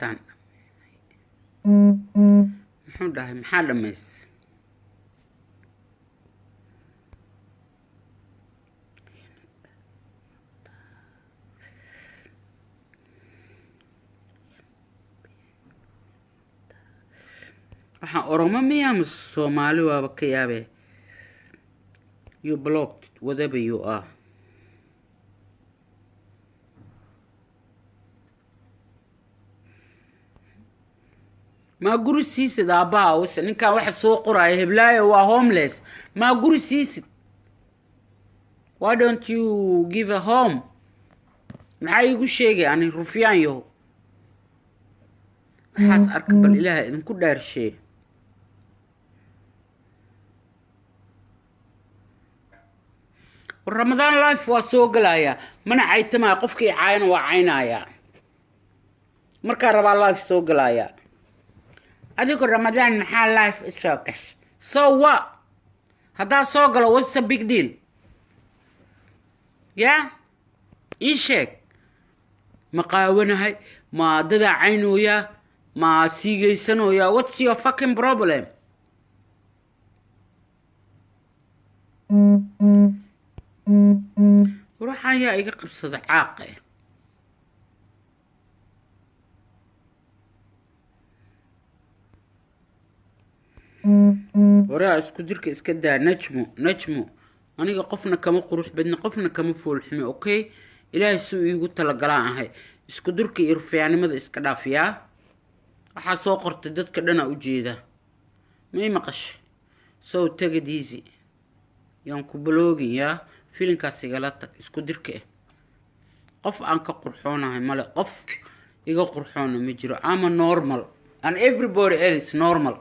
tan muxuu dhahay maxaa dhamays waxaan oromo miyaa mise Soomaali waaba ka yaabee you blocked whatever you are ما guri siisid aabbaha wase ninkan waxa soo qoraya heblaayo waa homeless ma guri siisid why don't you give a home maxaa igu sheegay ani rufyaan yaho waxaas arka bal ilaahay idinku dhaarsheey Ramadan life waa soo galaya mana caytama qofkii caayna waa caynaya marka raba life soo galaya adigu Ramadan maxaa life isoo gash so what hada soo galo what's the big deal yeah ishek maqaawanahay ma dada caynooya ma siigeysanoya what's your fucking problem ruuxan yaa iga qabsada caaqe waraa isku dirka iska daa najmo aniga qofna kama qurux badna qofna kama foolxume okay ilaahay suu iigu talagalaan ahay isku dirka iyo rufiyaanimada iska dhaafiyaa waxaa soo qortay dadka dhana u jeeda may maqash soo tagad easy yaan ku bloogin yaa filinkaas igala tag isku dirka qof aan ka qurxoonahay male qof iga qurxoona ma jiro ama normal and everybody else normal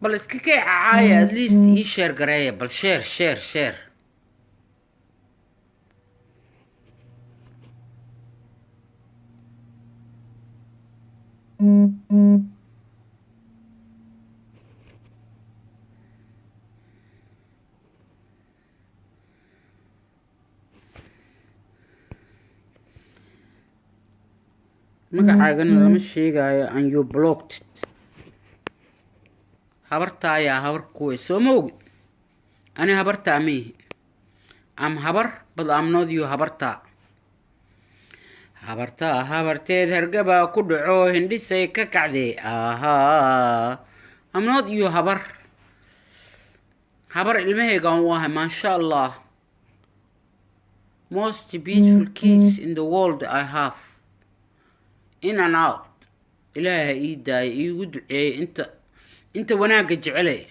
bal iska kay caaya at least ii share gareeya bal share magacaagana lama sheegayo and you blocked habarta ayaa habar kuwe soo moogid ani habarta ami am habar but I'm not you habarteed hargaba ku dhaco hindhisay ka kacday aha I'm not you habar ilmahayga aan wahay masha Allah most beautiful kids in the world I have in and out ilaahay ii daay iigu duceeyay inta wanaaga jecelay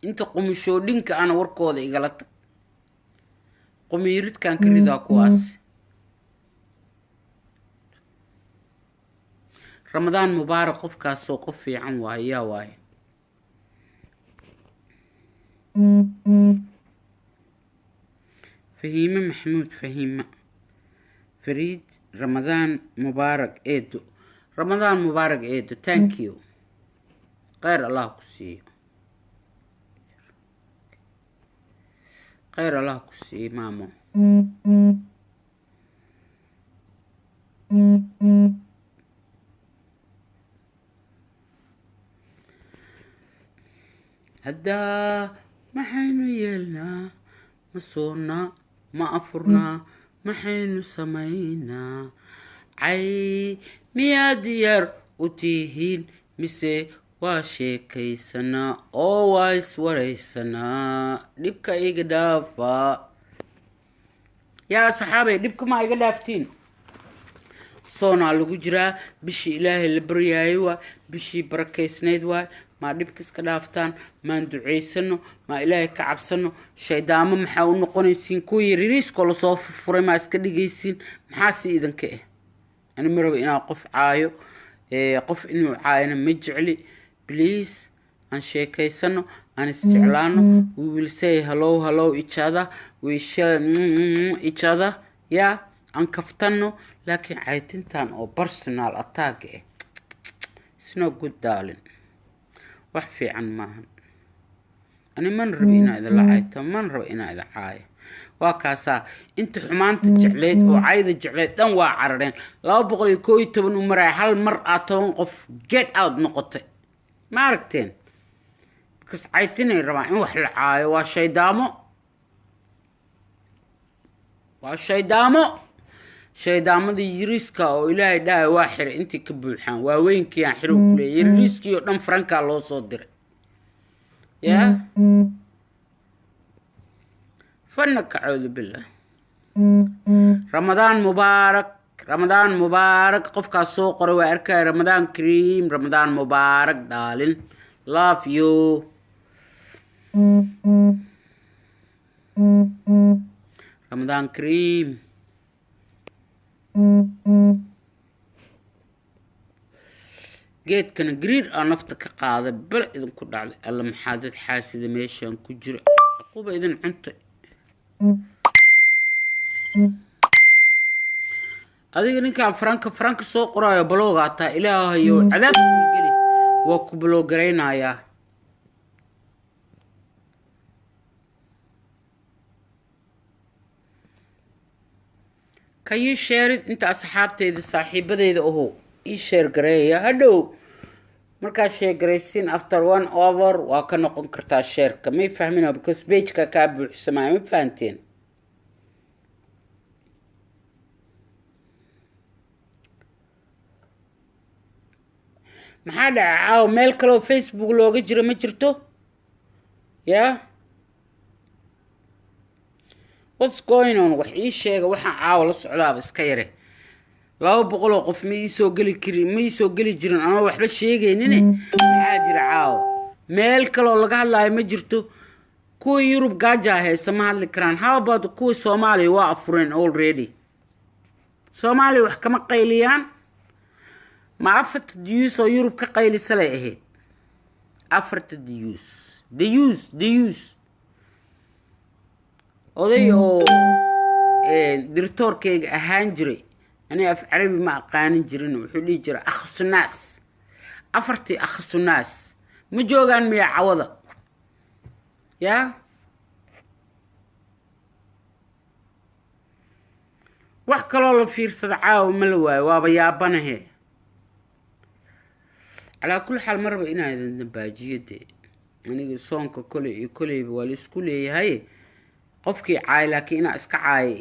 inta qumushoodinka ana warkooda igala tag qumiiridkan ka ridaa kuwaas Ramadan mubaarak qofkaas soo qof fiican waay فهيمة محمود فهيمة فريد رمضان مبارك ايدو رمضان مبارك ايدو thank you غير الله كسي غير الله كسي مامو هدا ما حينو يلنا ما صورنا ما أفرنا ما حينو سمينا عي ميا ديار وتيهين مسي واشيكيسنا always وريسنا دبكا إيقدافا يا صحابي دبكا ما إيقدافتين صونا لغو جرا بشي إلهي البريايوا بشي بركيسنيدوا ما دبكس كدافتان ما ندعيسنو ما إلهي كعبسنو شايداما محاو نقونيسين كوي ريريس كولو صوف فري ما اسكدقيسين محاسي إذن كيه أنا مروا إنا قف عايو قف إنو عاينا مجعلي بليز أن شيكيسنو أن استعلانو we will say hello each other we share each other yeah أن كفتنو لكن عايتنتان أو personal attack it's no good darling وحفي عن ماهن أنا من ربينا إذا لعيته من ربينا إذا عاية وكاسا انت حمانت جعليد وعايد جعليد دان وعررين لا بقولي كوي تبن ومراي هل مرأة توقف get out نقطة ما عرفتين بس عايتيني الرباعين وحل عاي واشي دامو شي دامو دي يريسكا او إلهي داي واحر انتي كبولحان واوين كيان حلو كلي يريسكي يوردن فرانكا لو صدر يا فنك أعوذ بالله رمضان مبارك قفك السوق واركا رمضان كريم رمضان مبارك دالين love you رمضان كريم جيت كان قرير نفتك قاعدة بلا إذن كل على الله محادث حاسد ميشان كجرا عقوبة إذن عنت هذه كان فرانك سوق رايا بلوغ عطا إلهي عذاب تنقلي وكو بلوغرين يا Can you share it انت أصحابتي صاحبة ذي هو share قرية هدو مركا share قريسين after 1 hour وكان نقوم كرتا share كمي فهمينه because بيج كابل حسماء مفهمتين محادا عاو ميل كلو فيسبوك لو جرى ما جرتو يا what's going on wax ii sheega waxaan caawa la socdaa iska yare 200 qof ma ii soo gali jirin ama waxba sheegaynin maxaa jira caawa meel kale oo laga hadlaayo ma jirto kuwa Yurub gaaja haysa ma hadli karaan how about kuwa Soomaaliya waa afureen already Soomaaliya wax kama qayliyaan ma afata diyuus oo Yurub ka qaylisa lay ahayd afata diyuus oday oo dirtoorkeyga ahaan jiray ani af carabi ma aqaanin jirin wuxuu dhigi jiray akhsunaas afartii akhsunaas ma joogaan miya cawada ya wax kaloo la fiirsada caawa ma la waayo waaba yaabanahe على كل حال مرة إنا نباجية دي يعني صونك كل والي سكولي هاي قفكي عاي لكن أنا أسكع عاي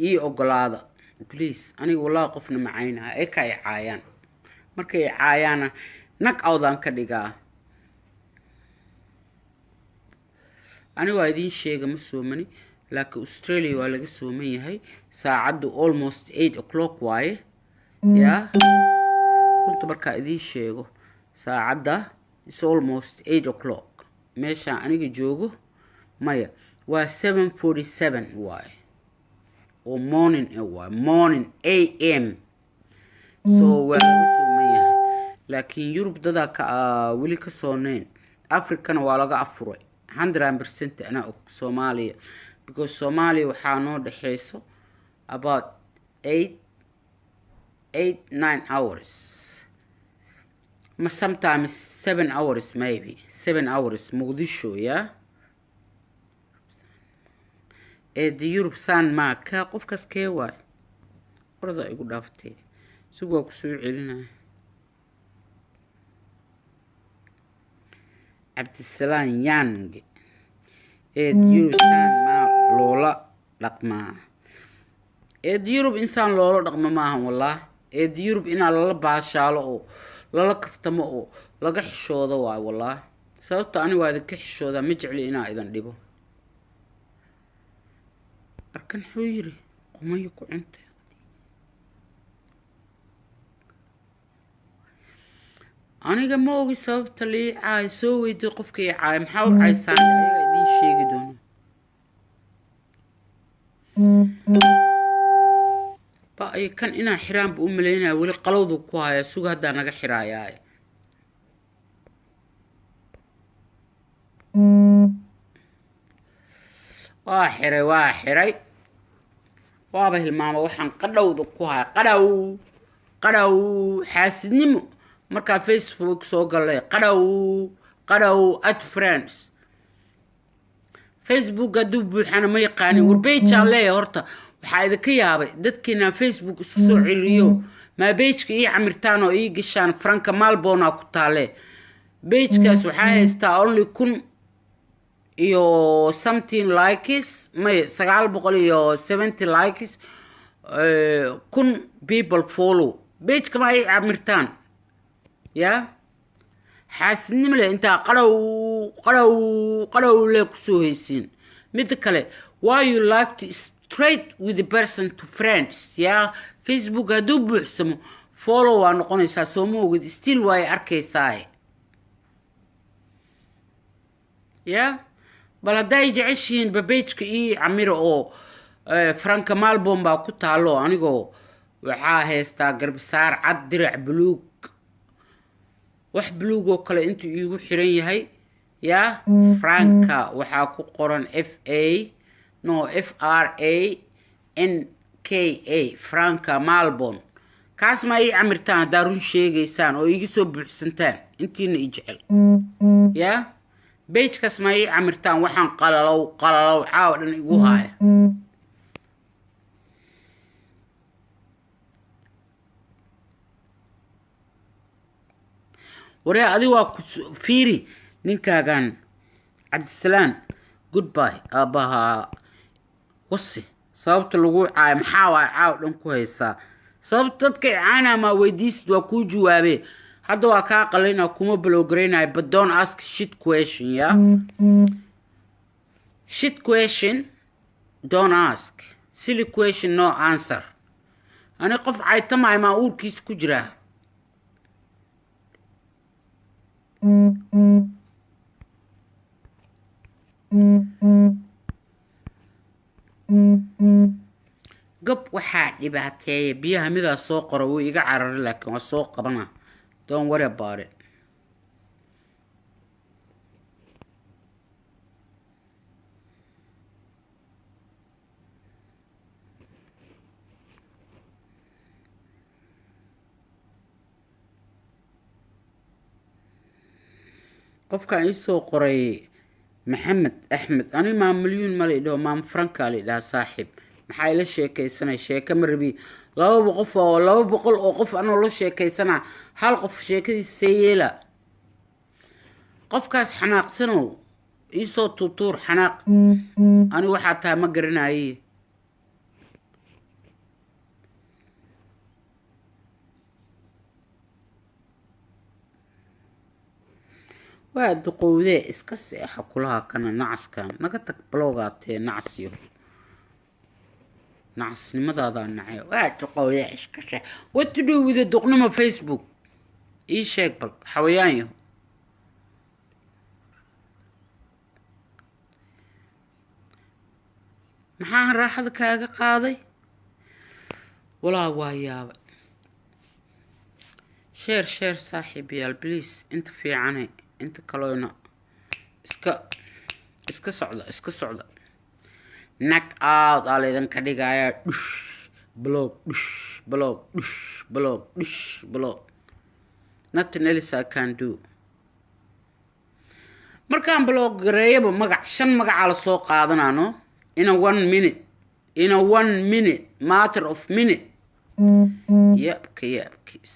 إي أقلاده بليز أنا والله قفنا معينها إيه كاي عايان مركي عايانا نك أوضان كدقا أنا وايدين شيء مسومني لكن أستراليا ولا سومية هاي ساعدوا almost 8 o'clock واي يا كنت بركا إيدين شيء ساعدة it's almost 8 o'clock ماشا أنا جوجو مايا و 7:47 واي و morning AM so واسومية لكن يوروب دادا ولي كسونين أفريقيا ولاقا أفروي 100% أنا Somalia because Somalia وحانو دحيسو about 8-9 hours sometimes 7 hours maybe 7 hours مقدشو يا دي يوروب سان ما كا قفكس كي واي برضا يقول دافتي سوقا كسوع علينا عبد السلام يانج دي يوروب سان ما لولا لقما دي يوروب إنسان لولا لقما ماهم والله دي يوروب إنا لولا باشالو لولا كفتمو لولا حشودا واي والله سببت أنا وايد كحشودا مجعلي إنا إذن ديبو أركن حويري قميكو أنت أنا ما أوجي سببت لي عاي سوي دي قفكي عاي محاول عاي ساعد أيها دين شيء دون بقى كان إنا حرام بأم لينا ولي قلوضو كوايا سوق هدا نغا حراياي واحري وابه الماما وحن قدوضو كوايا قدو حاسدنمو مركا فيسبوك سو قال لي قدو ات فريندز Facebook haduu buuxana ma yaqaanin war page aan leeyahay horta waxaa idinka yaabay dadkiina Facebook isku soo celiyo ma page-ka ii camirtaan oo ii gashaan franka malbona ku taale page-kaas waxaa haystaa only 1000 iyo something likes may 970 likes 1000 people follow page-ka ma ii camirtaan ya xaasidnimo leh inta qaraw le ku soo haysiin mid kale why you like to straight with the person to friends ya Facebook haduu buuxsamo follow waa noqonaysaa soo moogid still way arkaysaa ya bal haday jeceshiin page-ka ii camiro oo franka malbon baa ku taalo anigoo waxaa haystaa garbisaar cad dirac buluug wax buluug oo kale intuu iigu xiran yahay ya franka waxaa ku qoran FRANKA franka malbon kaas ma ii camirtaan hadaa run sheegaysaan oo iiga soo buuxsantaan intiina ii jecel ya page-kaas ma ii camirtaan waxaan qalalow caawa dhan igu haaya waree adi waa ku fiiri ninkaagan cabdisalaan goodbye aabaha wasi sababta lagu caay maxaa waa caaw dhan ku haysaa sababta dadka caana ma weydiisid waa kuu jawaabe hadda waa kaa qalina kuma blograynay but don't ask shit question ya shit question don't ask silly question no answer ani qof caytamay ma uurkiisa ku jiraa gab waxaa dhibaateeyay biyaha midaa soo qora wuu iga cararay laakiin waa soo qabana don't worry about it qofkan ii soo qoray maxamed axmed ani maa milyuun ma lidho maam franka lidhaa saaxiib maxaa ila sheekaysanay sheeka ma rabi 200 oo qof anoo la sheekaysana hal qof sheekadiisa seeyeela qofkaas xanaaqsanow ii soo tuutuur xanaaq ani waxaa taa ma garanaye waa duqowdee iska seexa kulaha kana nacaskan naga tag bloggaatee nacasiyo nacasnimadaada nacay waa duqowdee iska seex what to do with the duqnimo Facebook ii sheeg bal xawayaanyo maxaa raaxada kaaga qaaday walaa waa yaabay share saaxiibayaal please inta fiicane inta kaloona iska socda knock out aa laydinka dhigayaa blog nothing else I can do markaan blog gareeyaba magac 5 magacaa la soo qaadanaano in a 1 minute matter of minute yabkiis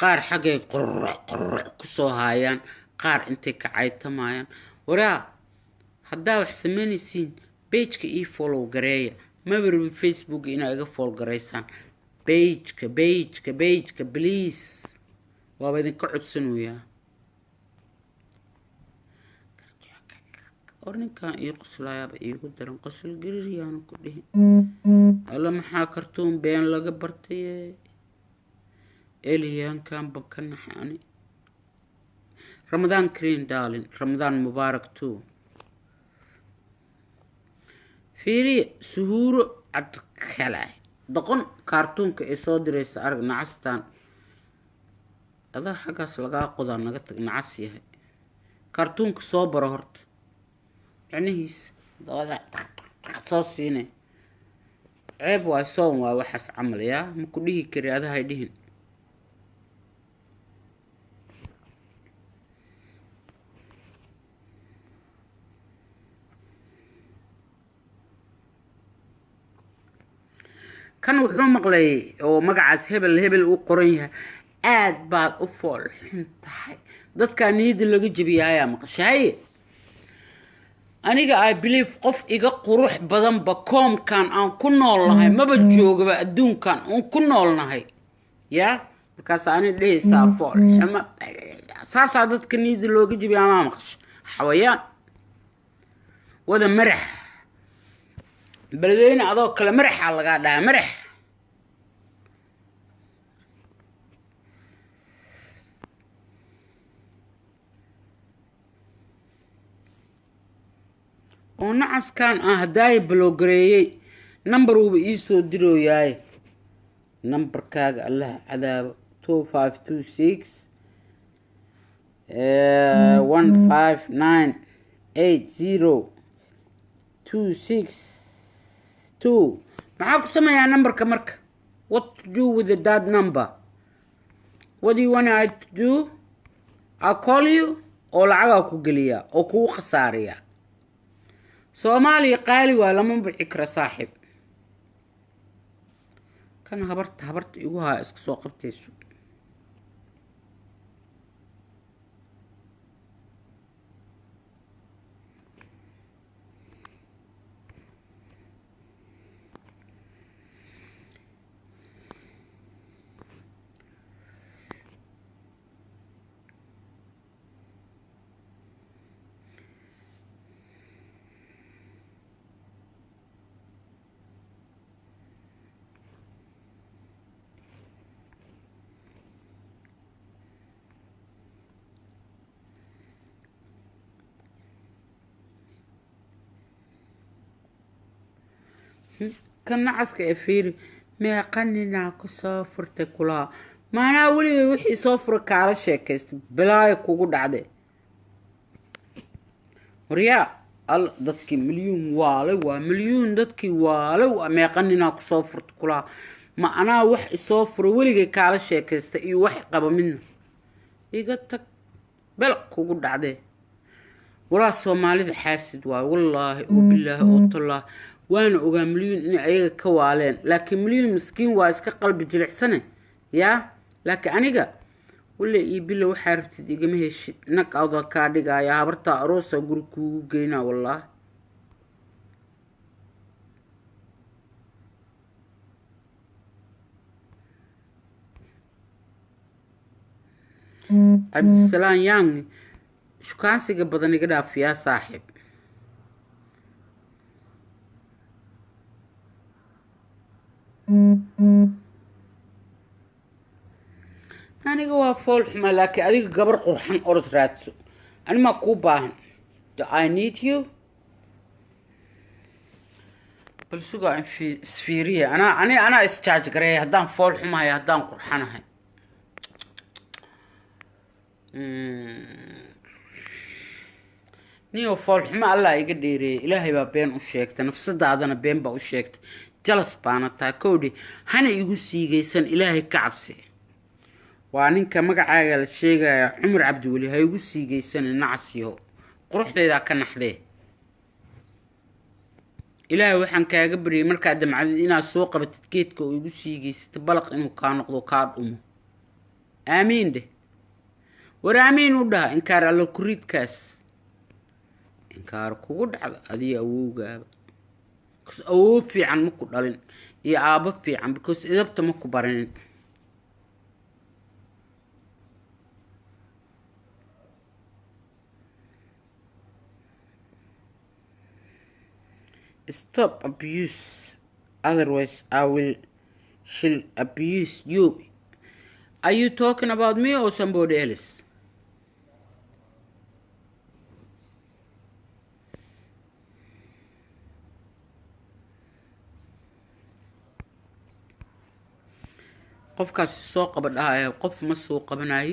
qaar xagay qorr ku soo haayaan qaar intay ka caytamayaan waraa haddaa wax sameynaysiin page-ka ii follow gareeya ma barbi Facebook inaa iga follow gareysaan page-ka please waaba idinka codsanayaa orninkan ii qoslayaaba iigu daran qosol gariiryaana ku dhihin alla maxaa kartuun been laga bartay إليان كان بكنا حاني رمضان كريم دالين رمضان مبارك تو فيري سهور عدكلاي دقن كارتون كإصاد ريس أرق نعستان هذا حاجة سلقا قدر نقطك نعسيه كارتون كصوبر هرت يعني هيس هذا صوصينه عيب وصوم وحس عمل يا مكليه كري هذا هيدين kan wuxuu maqlay oo magacaas hebel hebel uu qoran yahay aad baad u fool xun tahay dadka niyada laga jabiyay maqashay aniga I believe qof iga qurux badan ba koomkan aan ku noolnahay maba joogaba adduunkan aan ku noolnahay ya markaas aan dhehaysaa fool xuma saasa dadka niyada looga jabiyay ma maqashay xawayaan wada marax بلدين أضو كلا مرح على قاعدة مرح ونعس كان أهداي بلوغري نمبر وبيسو درو ياي نمبر كاغ الله عذاب 2526 1598026 2 معاكو سمع number كمرك what to do with that number what do you want I to do I'll call you oo lacaga ku galiya oo ku khasaariya Soomaali qaali waa lama bixikra saaxib kan habarta igu haa iska soo qabtayso كان عسك أفير ما قننا كسافر تكلا ما أنا أولي وحي سافرك على شكست بلا يكوجد عده وريا ال دتك مليون والو ومليون دتك والو ما قننا كسافر تكلا ما أنا وحي سافر ولي على شكست أي وحي قبل منه يقتك بلا كوجد عده ولا الصومالي حاسد والله وبالله والله وانا اوغا مليون اني ايغا كوالين لكن مليون مسكين waa iska qalbi jilicsan ya laakiin aniga wala ii bilo waxa rabtid igama heshid nag awda ka dhigaya habarta aroosa guri kugu geeyna wallaah Abdisalaam yang shukaansiga badan iga dhaafiyaa saaxiib aniga waa fool xuma laakiin adiga gabar qurxan orod raadso anima ku baahan I need you bal suga isfiiriye ana ischarge gareey hadaan fool xumahay hadaan qurxanahay niyo fool xuma Allah iga dheereey ilaahay baa been u sheegtay nafsadaadana been baa u sheegtay jalas baana taa koodi hana igu siigaysan ilaahay ka cabsi waa ninka magacaaga la sheegaya Umar Cabdi Wali ha igu siigaysan nacsiyo quruxdeeda ka naxdee ilaahay waxaan kaaga bariyay marka damcad inaad soo qabatid geedka oo igu siigaysid balaq inuu ka noqdo ka dhumo aamiin de war aamiin u dhaha inkaar alla kuridkaas inkaar kugu dhacdo adiga awowgaaba أو في عن مكو دالين يا أبا في عن because إذا بتمكو بارين stop abuse otherwise I will shall abuse you are you talking about me or somebody else qofkaas soo qabadhaaya qof ma soo qabanay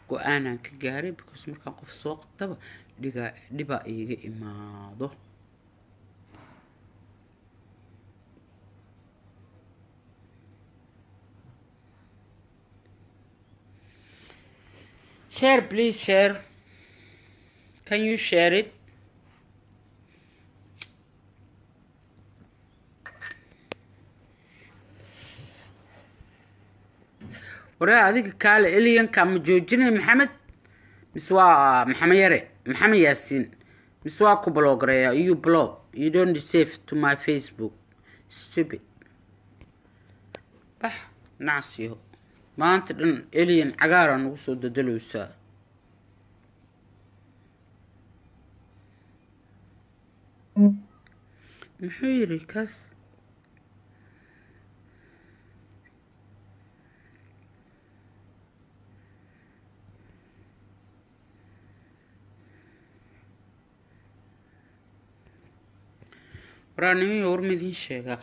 go'aanan ka gaaray because marka qof soo qabtaba dhiba iiga imaado share please share can you share it ورا هذيك كال إلين كان مجوجني محمد مسوا محمد يري محمد ياسين مسوا كبلوغ ريا you blog you don't save to my Facebook stupid بح نعسيه ما أنت إلين عقارا وصل دلوسا محيري كاس راني ورمدين شيغا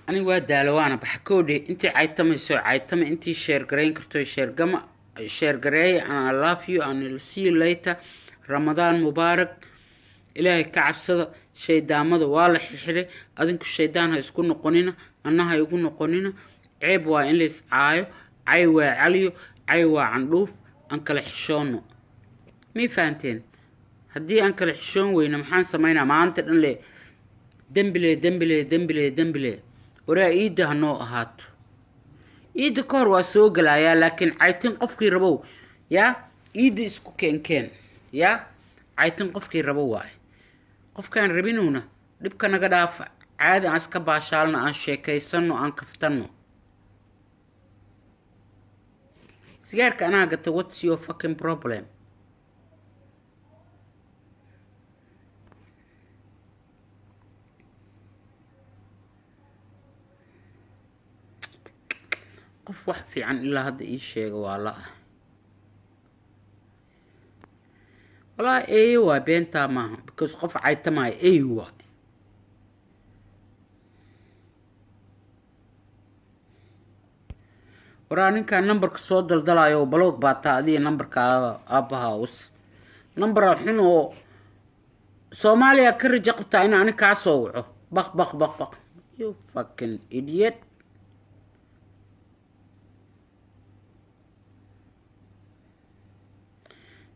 أنا وادالو أنا بحكودي أنتي عايتمي سو عايتمي أنتي شير جرين كرتو شير جراي أنا love you and see you later رمضان مبارك إلهي كعب صدا شيدان ماذا والله حري أذنك الشيدان هيسكون نقونينا أنها يكون نقونينا عيب وإنليس عايو عليو عايو عنروف أنكل حشونه مي فانتين هدي أنكل حشون وين محان سمينا ما أنت لي دمبلي ورا إيده هنو هاتو إيده كور واسوقلا يا لكن عايتين قفكي ربو يا إيده اسكو كان يا عايتين قفكي ربو واي قف كان ربينونا دبك نقداف عادي عسكا باشالنا عن شيكيسنو عن كفتنو سيارك أنا قلت what's your fucking problem قف وحفي عن إلا هذا إيشيغ والله والله أيوة بينتا ما because قف عايتا ماي أيوة وراني كان نمبرك صوت دلدلايو بلوك باتا دي نمبرك أبها وس نمبر حنو سوماليا كرجة قبتا أنا كاسوعو بق you fucking idiot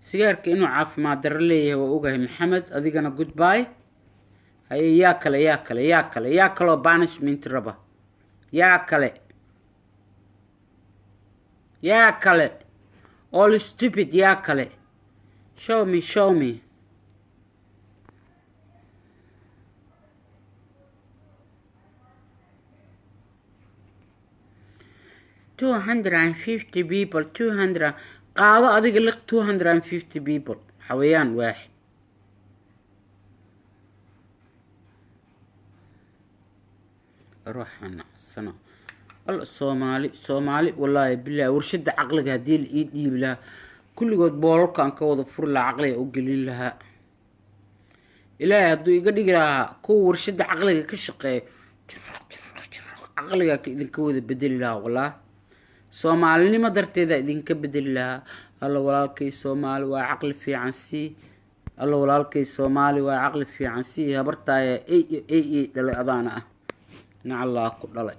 سيارك إنه عاف ما درليه وأوجه محمد أذيقنا good bye هاي ياكله بانش من تربه ياكله all stupid ياكله show me 250 people 200 قاوة أديك اللي 250 people حويان واحد أروح أنا السنة والله الصومالي والله بالله ورشد عقلك هدي الإيد بلا كل قد بولك أنك وظفر لها عقلي أقلين لها إلهي هدو يقدر لها كو ورشد عقلك كشقي عقلك إذن كوذ بدل لها والله صومالي ما درت إذا إذن كبدل لها الله ولالكي صومالي وعقل في عنسي الله ولالكي صومالي وعقل في عنسي هبرتايا اي دلي أضانا نع الله كل دلي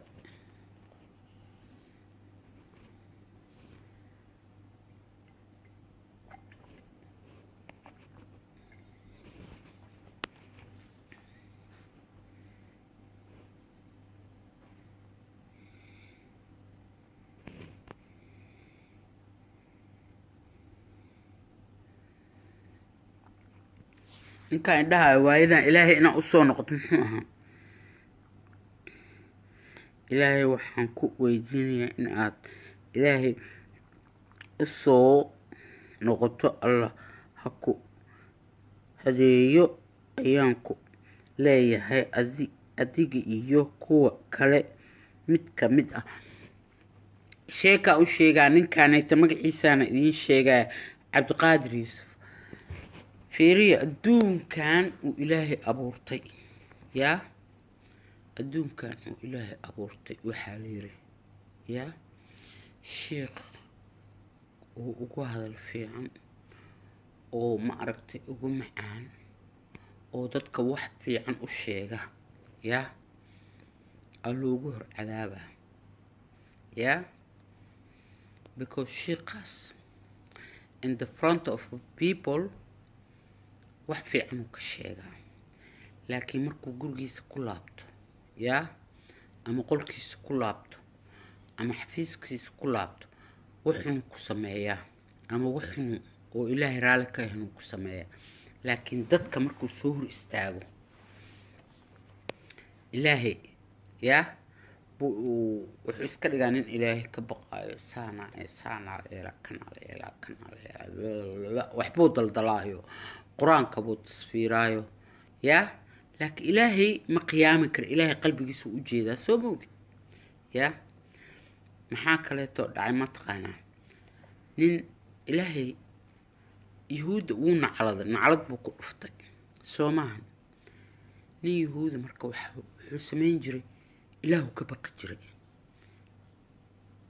إن كان عندها وايدا إلهي إنا أصو نقط محوها إلهي وحنكو ويديني إن آد إلهي أصو نقط الله حكو هذيو أيانكو لا هاي أديجي إيو كوا كالي مد شيكا أو شيكا نين كان يتمق عيسانا إذين شيكا عبد القادر يوسف فيري الدون كان وإلهي أبورتي يا الدون كان وإلهي أبورتي وحاليري يا شيخ وقو هذا الفيعن وما أركتي وقو معان ودادك واحد فيعن وشيغا يا اللو قهر عذابه يا because شيخاس in the front of people wax fiican uu ka sheegaa laakiin markuu gurigiisa ku laabto yaa ama qolkiisa ku laabto ama xafiiskiisa ku laabto wuxuu ku sameeyaa ama wuxuu oo ilaahay raali ka yahay ku sameeyaa laakiin dadka markuu soo hor istaago ilaahay yaa wuxuu iska dhigaa nin ilaahay ka baqaayo saana waxbuu daldalaayo qur-aanka buu tasfiiraayo yaa laakiin ilaahay ma qiyaami karo ilaahay qalbigiisa u jeedaa soo moogid yaa maxaa kaleeto dhacay ma taqaanaa nin ilaahay yahuudda wuu naclad buu ku dhuftay soo maahan nin yahuuda marka wuxuu samayn jiray ilaahu ka baqi jiray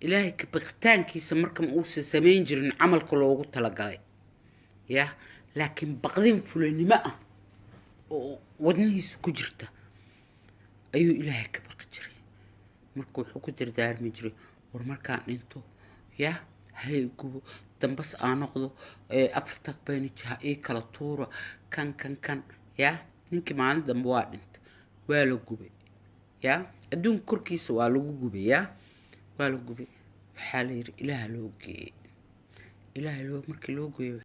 ilaahay ka baqitaankiisa marka ma uusan samayn jirin camalka loogu talagalay yaa laakiin baqdin fulanimo ah oo wadnihiisa ku jirta ayuu ilaahay ka baqi jiray marka wuxuu ku dardaarmi jiray war markaan dhinto yaa hay gubo dambas aan noqdo afarta bayna jaha ii kala tuura kan yaa ninkii maalin dambe waa dhintay waa la gubay yaa adduunka korkiisa waa lagu gubay yaa waa la gubay waxaa la yidhi ilaah loo geeyey ilaah markii loo geeyo